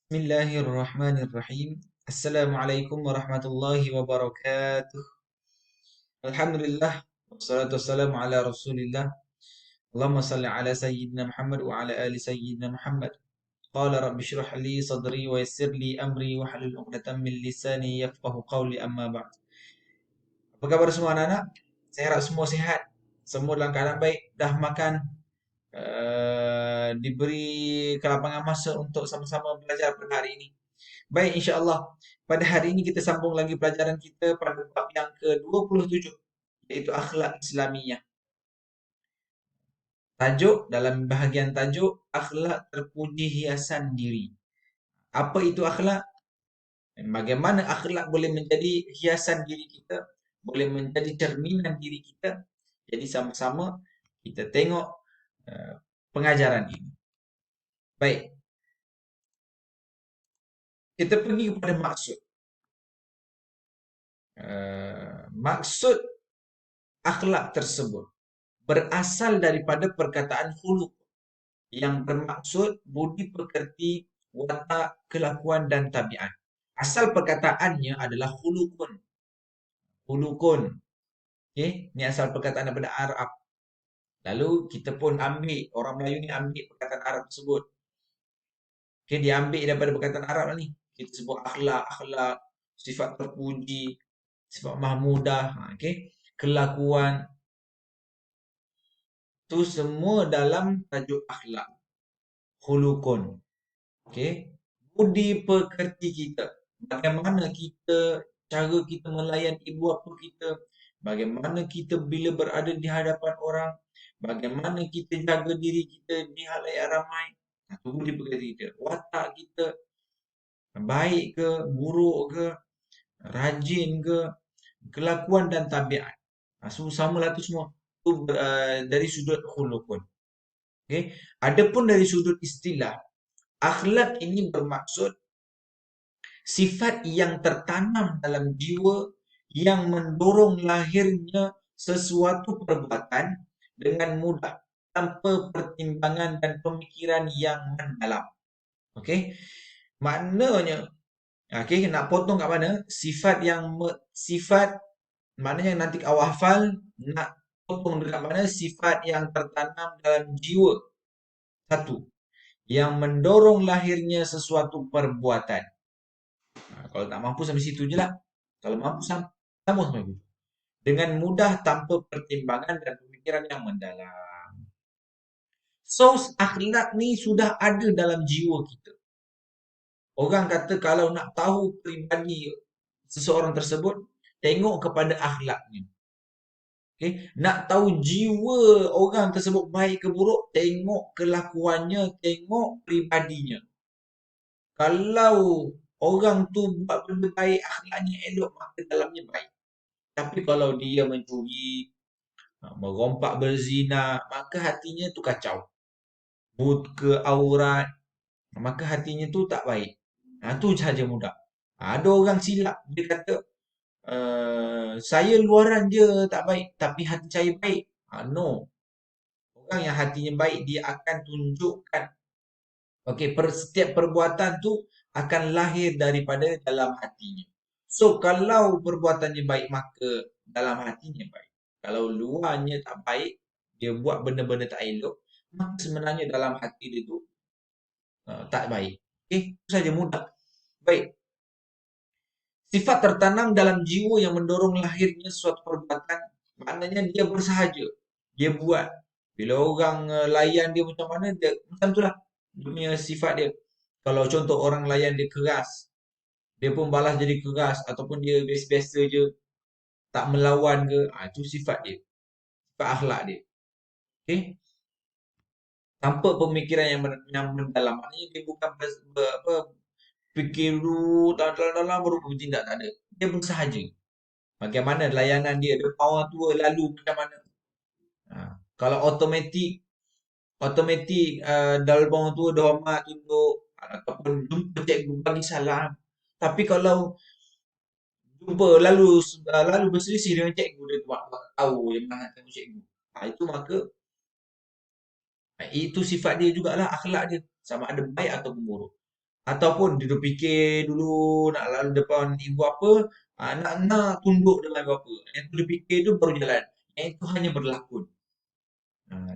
Bismillahirrahmanirrahim. Assalamualaikum warahmatullahi wabarakatuh. Alhamdulillah. Wassalatu wassalamu ala rasulillah. Allahumma salli ala sayyidina Muhammad wa ala ali sayyidina Muhammad. Qala rabbi shrah li sadri wa yassir li amri wa halul 'uqdatam min lisani yafqahu qawli amma ba'd. Apa kabar semua anak-anak? Saya harap semua sehat. Semua dalam keadaan baik. Dah makan, diberi kelapangan masa untuk sama-sama belajar pada hari ini. Baik, insya-Allah. Pada hari ini kita sambung lagi pelajaran kita pada bab yang ke-27, iaitu akhlak Islamiyah. Tajuk dalam bahagian tajuk akhlak terpuji hiasan diri. Apa itu akhlak? Bagaimana akhlak boleh menjadi hiasan diri kita, boleh menjadi cerminan diri kita. Jadi sama-sama kita tengok pengajaran ini. Baik, kita pergi kepada maksud. Maksud akhlak tersebut berasal daripada perkataan khuluq yang bermaksud budi pekerti, watak, kelakuan dan tabiat. Asal perkataannya adalah khuluqun. Khuluqun. Okey, ni asal perkataan daripada Arab. Lalu kita pun ambil, orang Melayu ni ambil perkataan Arab tersebut. Okey, dia ambil daripada perkataan Arab lah ni. Kita sebut akhlak, akhlak, sifat terpuji, sifat mahmudah, okey. Kelakuan, tu semua dalam tajuk akhlak. Khuluqun. Okey. Budi pekerti kita. Bagaimana kita, cara kita melayan ibu bapa kita. Bagaimana kita bila berada di hadapan orang. Bagaimana kita jaga diri kita di halayak ramai. Itu budi pekerti kita. Watak kita, baik ke, buruk ke, rajin ke, kelakuan dan tabiat. Samalah tu semua. Itu dari sudut khuluqun. Okey. Adapun dari sudut istilah, akhlak ini bermaksud sifat yang tertanam dalam jiwa yang mendorong lahirnya sesuatu perbuatan dengan mudah tanpa pertimbangan dan pemikiran yang mendalam. Okey. Maknanya, okey, nak potong kat mana? Sifat maknanya nanti awak hafal, nak potong dekat mana? Sifat yang tertanam dalam jiwa. Satu, yang mendorong lahirnya sesuatu perbuatan. Kalau tak mampu sampai situ je lah. Kalau mampu sambung sampai situ. Dengan mudah tanpa pertimbangan dan pemikiran yang mendalam. So, akhlak ni sudah ada dalam jiwa kita. Orang kata kalau nak tahu peribadi seseorang tersebut, tengok kepada akhlaknya. Okay? Nak tahu jiwa orang tersebut baik ke buruk, tengok kelakuannya, tengok peribadinya. Kalau orang tu buat benda baik, akhlaknya elok, maka dalamnya baik. Tapi kalau dia mencuri, merompak berzina, maka hatinya tu kacau. Buka aurat, maka hatinya tu tak baik. Tu sahaja mudah. Ada orang silap, dia kata, saya luaran je tak baik, tapi hati saya baik. No. Orang yang hatinya baik, dia akan tunjukkan. Okey, setiap perbuatan tu akan lahir daripada dalam hatinya. So, kalau perbuatannya baik, maka dalam hatinya baik. Kalau luarnya tak baik, dia buat benda-benda tak elok, maka sebenarnya dalam hati dia tu tak baik. Okey, itu saja mudah. Baik. Sifat tertanam dalam jiwa yang mendorong lahirnya suatu perbuatan, maknanya dia bersahaja. Dia buat. Bila orang layan dia macam mana, dia macam itulah dia punya sifat dia. Kalau contoh orang layan dia keras, dia pun balas jadi keras ataupun dia biasa-biasa je, tak melawan ke, itu sifat dia. Sifat akhlak dia. Okey? Tanpa pemikiran yang mendalam. Maknanya dia bukan fikir dulu dalam-dalam baru bertindak, tak ada. Dia bersahaja. Bagaimana layanan dia, dia orang tua lalu macam mana. Kalau automatik dalam orang tua dah hormat, tunduk ataupun jumpa cikgu bagi salam. Tapi kalau jumpa lalu berselisih dengan cikgu, dia tu tahu yang mana tengok cikgu. Itu maka itu sifat dia jugalah, akhlak dia, sama ada baik ataupun buruk. Ataupun dia duk fikir dulu nak lalu depan ibu apa, nak tunduk dengan ibu apa. Yang tu dia fikir tu baru jalan. Yang itu hanya berlakon.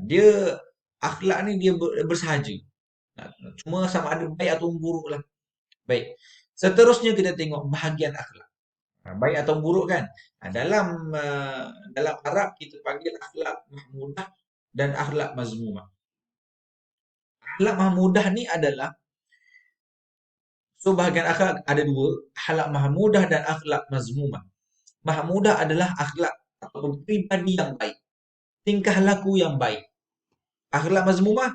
Dia akhlak ni dia bersahaja. Cuma sama ada baik atau buruk lah. Baik. Seterusnya kita tengok bahagian akhlak. Baik atau buruk kan. Dalam Arab kita panggil akhlak mahmudah dan akhlak mazmumah. Akhlak mahmudah ni adalah, so bahagian akhlak ada dua, akhlak mahmudah dan akhlak mazmumah. Mahmudah adalah akhlak atau pribadi yang baik, tingkah laku yang baik. Akhlak mazmumah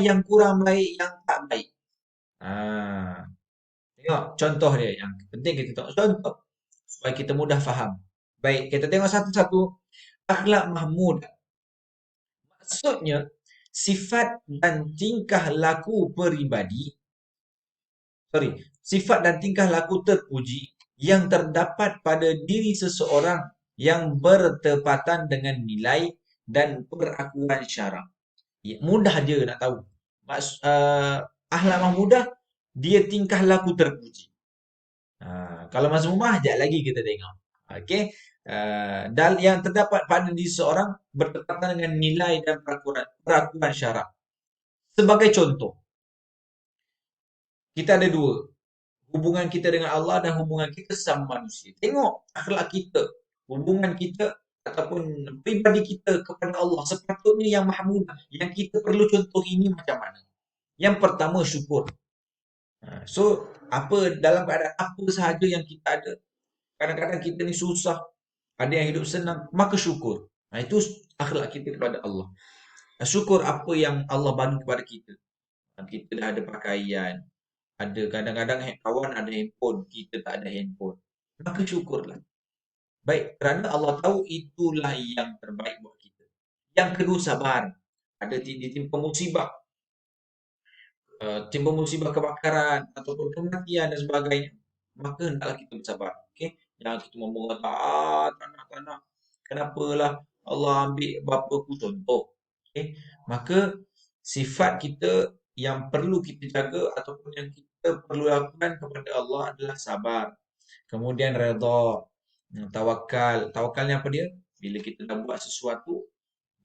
yang kurang baik, yang tak baik. Tengok contoh dia, yang penting kita tengok contoh supaya kita mudah faham. Baik, kita tengok satu-satu. Akhlak mahmudah maksudnya sifat dan tingkah laku peribadi, sifat dan tingkah laku terpuji yang terdapat pada diri seseorang yang bertepatan dengan nilai dan perakuan syarak. Ya, mudah je nak tahu. Akhlak mahmudah, dia tingkah laku terpuji. Kalau mazmumah, sekejap lagi kita tengok. Okey. Dan yang terdapat pada diri seseorang bertepatan dengan nilai dan perakuan syarak. Sebagai contoh, kita ada dua. Hubungan kita dengan Allah dan hubungan kita sama manusia. Tengok akhlak kita, hubungan kita ataupun pribadi kita kepada Allah sepatutnya yang mahmudah. Yang kita perlu contoh ini macam mana? Yang pertama, syukur. So, dalam keadaan apa sahaja yang kita ada, kadang-kadang kita ni susah, ada yang hidup senang, maka syukur. Itu akhlak kita kepada Allah. Syukur apa yang Allah bagi kepada kita. Kita dah ada pakaian, ada kadang-kadang kawan ada handphone, kita tak ada handphone. Maka syukurlah. Baik, kerana Allah tahu itulah yang terbaik buat kita. Yang kedua, sabar. Ada timpa musibah, timpa musibah kebakaran ataupun kematian dan sebagainya. Maka hendaklah kita bersabar. Okey, jangan kita mengata, tak nak. Kenapalah Allah ambil bapa ku, contoh. Okey, maka sifat kita yang perlu kita jaga ataupun yang kita perlu lakukan kepada Allah adalah sabar. Kemudian redha, tawakal. Tawakal ni apa dia? Bila kita dah buat sesuatu,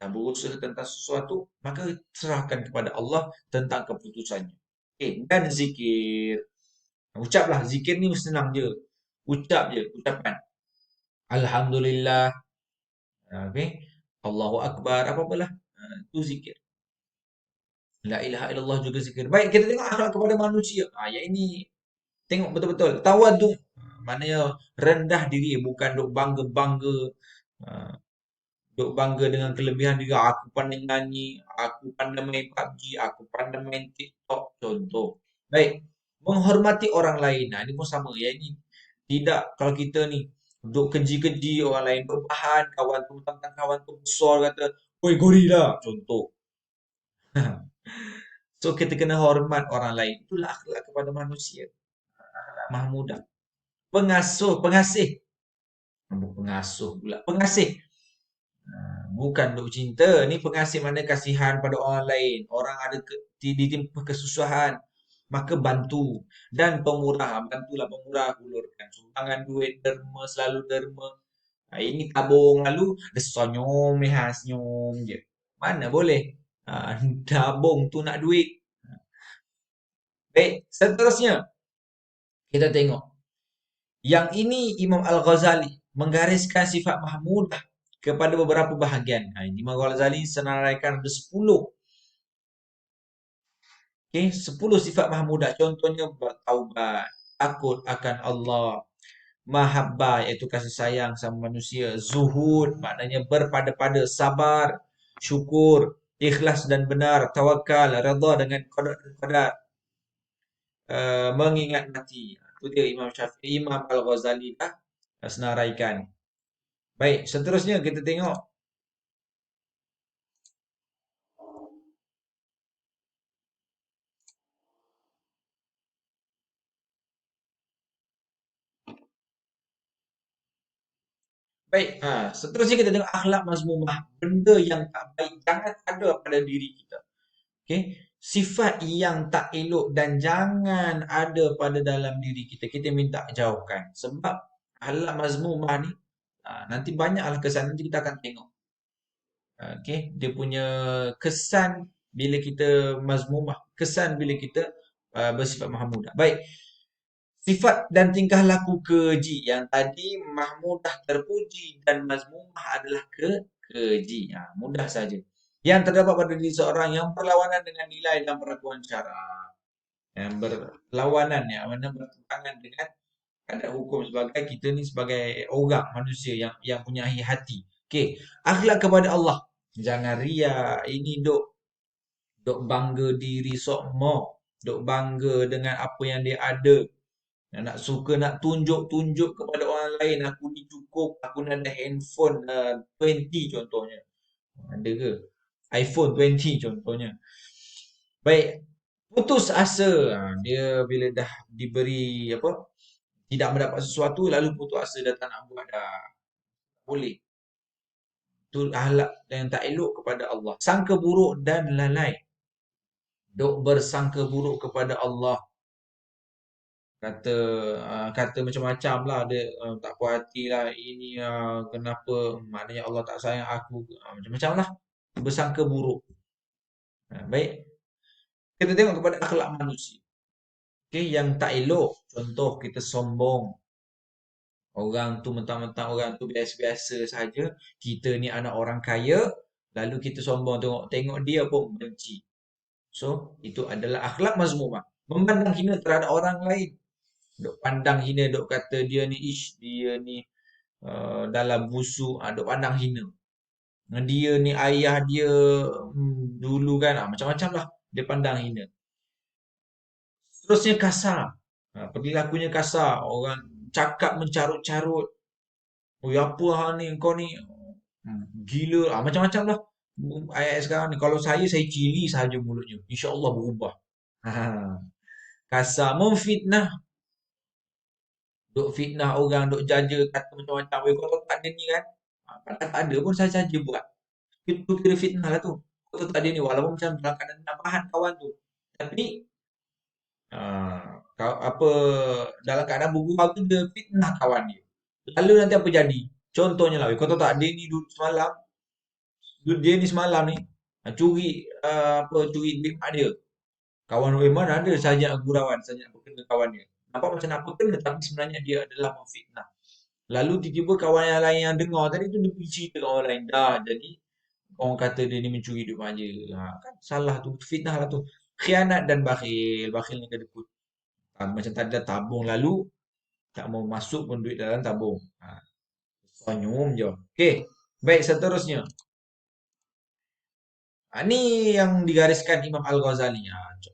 dah berusaha tentang sesuatu, maka serahkan kepada Allah tentang keputusannya. Okey, dan zikir. Ucaplah, zikir ni senang je. Ucap je, ucapan. Alhamdulillah. Okey. Allahu Akbar, apa-apalah. Itu zikir. La ilaha illallah juga zikir. Baik, kita tengok akhlak kepada manusia. Yang ini tengok betul-betul. Tawaduk. Maknanya rendah diri, bukan duk bangga-bangga. Duk bangga dengan kelebihan diri. Aku pandai nyanyi, aku pandai main PUBG, aku pandai main TikTok, contoh. Baik, menghormati orang lain. Ini pun sama. Yang ini tidak, kalau kita ni duk keji-keji orang lain, duk bahan kawan tu, tentang kawan tu besar kata, "Oi, gorila," contoh. So kita kena hormat orang lain. Itulah akhlak kepada manusia. Akhlak mahmudah. Pengasih. Pengasuh pula. Pengasih. Bukan duk cinta. Ni pengasih mana kasihan pada orang lain. Orang ada ditimpa kesusahan, maka bantu. Dan pemurah. Bantulah pemurah. Hulurkan sumbangan duit, derma, selalu derma. Ini tabung lalu, dia senyum, senyum je. Mana boleh. Tabung tu nak duit. Baik, seterusnya kita tengok. Yang ini Imam Al-Ghazali menggariskan sifat mahmudah kepada beberapa bahagian. Imam Al-Ghazali senaraikan ada 10. Okey, 10 sifat mahmudah. Contohnya bertaubat, takut akan Allah, mahabbah iaitu kasih sayang sama manusia, zuhud maknanya berpada-pada, sabar, syukur, ikhlas dan benar, tawakal, redha dengan qada dan qadar, mengingat mati. Itu dia Imam Al-Ghazali dah senaraikan. Baik, seterusnya kita tengok. Baik, seterusnya kita tengok akhlak mazmumah. Benda yang tak baik jangan ada pada diri kita. Okey, Sifat yang tak elok dan jangan ada pada dalam diri kita. Kita minta jauhkan. Sebab akhlak mazmumah ni, nanti banyaklah kesan. Nanti kita akan tengok. Okey, dia punya kesan bila kita mazmumah. Kesan bila kita bersifat mahmudah. Baik. Sifat dan tingkah laku keji. Yang tadi mahmudah terpuji dan mazmumah adalah keji. Mudah saja. Yang terdapat pada diri seorang yang berlawanan dengan nilai dan perlakuan syara. Yang berlawanan, yang mana bertentangan dengan kadar hukum sebagai kita ni sebagai orang manusia yang punya hati. Okey, akhlak kepada Allah. Jangan ria. Ini dok bangga diri sokmo, dok bangga dengan apa yang dia ada. Nak suka nak tunjuk-tunjuk kepada orang lain, aku ni cukup, aku nak ada handphone 20 contohnya. Ada ke? iPhone 20 contohnya. Baik, putus asa. Dia bila dah diberi apa? Tidak mendapat sesuatu lalu putus asa, dah tak nak buat dah. Boleh. Itu akhlak yang tak elok kepada Allah. Sangka buruk dan lalai. Dok bersangka buruk kepada Allah. Kata kata macam-macam lah dia, tak puas hati lah ini, kenapa maknanya Allah tak sayang aku, macam-macam lah, bersangka buruk. Baik, kita tengok kepada akhlak manusia. Okey, yang tak elok, contoh kita sombong. Orang tu mentang-mentang orang tu biasa-biasa saja, kita ni anak orang kaya, lalu kita sombong, tengok dia pun benci. So, itu adalah akhlak mazmumah. Memandang hina terhadap orang lain. Dok pandang hina, dok kata dia ni dia ni dalam busuk, dok pandang hina. Dia ni ayah dia dulu kan, macam-macam lah dia pandang hina. Seterusnya kasar. Perilakunya kasar. Orang cakap mencarut-carut. Oh, apa hal ni, kau ni gila. Macam-macam lah. Ayat sekarang ni. Kalau saya cili sahaja mulutnya. InsyaAllah berubah. Ha, kasar. Memfitnah. Duk fitnah orang, duk jaja, kata macam-macam. Weh, kau tahu tak ada ni kan? Padahal tak ada pun saya saja buat. Itu kira fitnah lah tu. Kau tahu tak ada ni. Walaupun macam dalam keadaan tak faham kawan tu. Tapi, apa, dalam keadaan bergurau tu dia fitnah kawan dia. Lalu nanti apa jadi? Contohnya lah, weh, kau tahu tak ada ni dulu semalam. Dia ni semalam ni, curi, curi duit mak dia. Kawan weh mana ada saja gurauan, saja nak berkena kawan dia. Nampak macam nak berkena tapi sebenarnya dia adalah memfitnah. Lalu tiba-tiba kawan yang lain yang dengar tadi tu dia pergi cerita ke orang lain. Dah jadi orang kata dia ni mencuri duit mak dia. Kan salah tu, fitnah lah tu. Khianat dan bakhil. Bakhil ni kedekut. Macam tadi dah tabung lalu tak mau masuk pun duit dalam tabung. Senyum je. Okey. Baik, seterusnya. Ni yang digariskan Imam Al-Ghazali.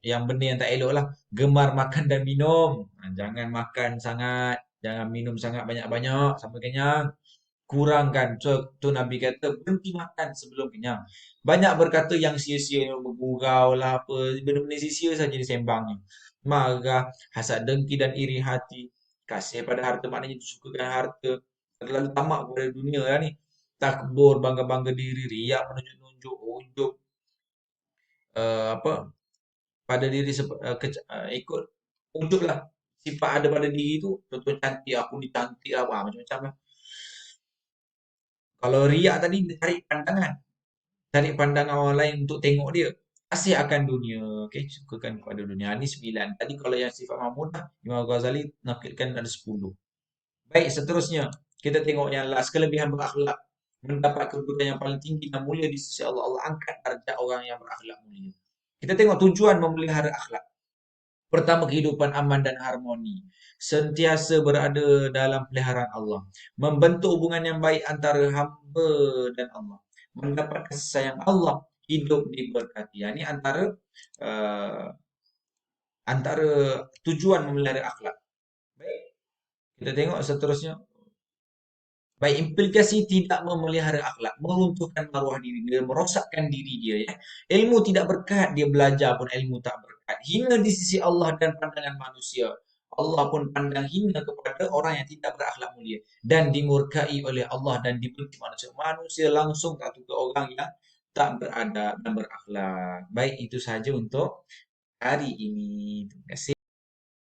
Yang benda yang tak elok lah. Gemar makan dan minum. Jangan makan sangat. Jangan minum sangat banyak-banyak sampai kenyang. Kurangkan. So, tu Nabi kata berhenti makan sebelum kenyang. Banyak berkata yang sia-sia, bergurau lah apa. Benda-benda sia-sia saja disembangnya. Marah, hasad dengki dan iri hati. Kasih pada harta maknanya sukakan harta. Terlalu tamak kepada dunia lah ni. Takbur, bangga-bangga diri, riak, menunjuk-nunjuk, ujub, apa pada diri ikut ujub lah sifat ada pada diri tu, contoh cantik, aku ni cantik lah, macam-macam lah. Kalau riak tadi dia cari pandangan orang lain untuk tengok dia, kasih akan dunia, okey, sukakan kepada dunia. Ni 9. Tadi kalau yang sifat mahmudah, Imam Ghazali nakilkan ada 10. Baik, seterusnya kita tengok yang last, kelebihan berakhlak. Mendapat kedudukan yang paling tinggi dan mulia di sisi Allah. Allah angkat darjat orang yang berakhlak mulia. Kita tengok tujuan memelihara akhlak. Pertama, kehidupan aman dan harmoni. Sentiasa berada dalam peliharaan Allah. Membentuk hubungan yang baik antara hamba dan Allah. Mendapat kasih sayang Allah. Hidup diberkati. Ini uh, antara tujuan memelihara akhlak. Baik. Kita tengok seterusnya. Baik, implikasi tidak memelihara akhlak, meruntuhkan maruah diri dia, merosakkan diri dia ya. Ilmu tidak berkat, dia belajar pun ilmu tak berkat. Hina di sisi Allah dan pandangan manusia. Allah pun pandang hina kepada orang yang tidak berakhlak mulia dan dimurkai oleh Allah dan dibenci manusia. Manusia langsung tak suka orang yang tak beradab dan berakhlak. Baik, itu saja untuk hari ini. Terima kasih.